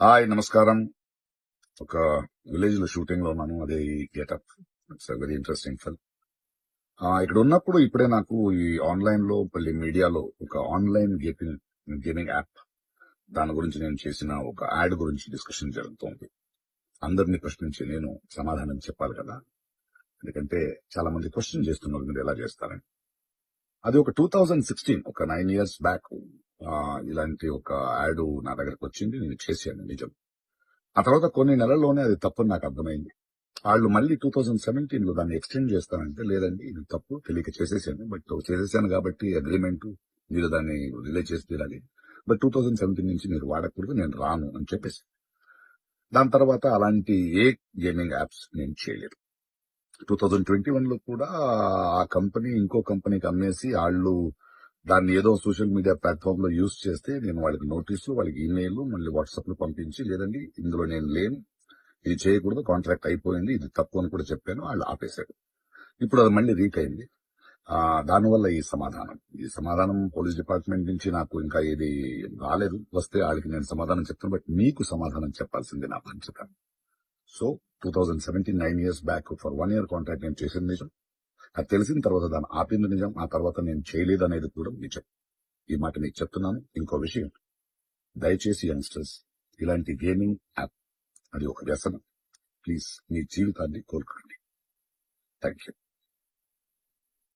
Hi నమస్కారం. ఒక village లో షూటింగ్ లో ఉన్నాను. అదే ఈ getup. It's very interesting film. ఇక్కడ ఉన్నప్పుడు ఇప్పుడే నాకు ఈ ఆన్లైన్ లో మళ్ళీ మీడియాలో ఒక ఆన్లైన్ గేమింగ్ యాప్ దాని గురించి నేను చేసిన ఒక యాడ్ గురించి డిస్కషన్ జరుగుతోంది. అందరినీ ప్రశ్నించి నేను సమాధానం చెప్పాలి కదా, ఎందుకంటే చాలా మంది క్వశ్చన్ చేస్తున్నారు మీరు ఎలా చేస్తారని. అది ఒక 2016, ఒక 9 years బ్యాక్ ఇలాంటి ఒక యాడ్ నా దగ్గరకు వచ్చింది. నేను చేశాను, నిజం. ఆ తర్వాత కొన్ని నెలల్లోనే అది తప్పని నాకు అర్థమైంది. వాళ్ళు మళ్ళీ 2017 లో దాన్ని ఎక్స్టెండ్ చేస్తానంటే, లేదండి ఇది తప్పు, తెలియక చేసేసాను, బట్ చేసేసాను కాబట్టి అగ్రిమెంట్, మీరు దాన్ని రిలీజ్ చేసి తీరాలి, బట్ 2017 నుంచి మీరు వాడకూడదు, నేను రాను అని చెప్పేసి. దాని తర్వాత అలాంటి ఏ గేమింగ్ యాప్స్ నేను చేయలేదు. 2021 లో కూడా ఆ కంపెనీ ఇంకో కంపెనీకి అమ్మేసి వాళ్ళు దాన్ని ఏదో సోషల్ మీడియా ప్లాట్ఫామ్ లో యూజ్ చేస్తే నేను వాళ్ళకి నోటీసులు, వాళ్ళకి ఈమెయిల్, మళ్ళీ వాట్సాప్ లో పంపించి, లేదండి ఇందులో నేను లేను, ఇది చేయకూడదు, కాంట్రాక్ట్ అయిపోయింది, ఇది తప్పు అని కూడా చెప్పాను. వాళ్ళు ఆపేశారు. ఇప్పుడు అది మళ్ళీ రీక్ అయింది. దానివల్ల ఈ సమాధానం పోలీస్ డిపార్ట్మెంట్ నుంచి నాకు ఇంకా ఏది రాలేదు. వస్తే వాళ్ళకి నేను సమాధానం చెప్తాను, బట్ మీకు సమాధానం చెప్పాల్సింది నా బాధ్యత. So 2017, 9 years back for 1 year contract నేను చేసింది నిజం. అది తెలిసిన తర్వాత దాన్ని ఆపింది నిజం. ఆ తర్వాత నేను చేయలేదు అనేది కూడా నిజం. ఈ మాట మీకు చెప్తున్నాను. ఇంకో విషయం, దయచేసి యంగ్స్టర్స్, ఇలాంటి గేమింగ్ యాప్ అది ఒక వ్యసనం. ప్లీజ్ మీ జీవితాన్ని కోల్పోండి. Thank you.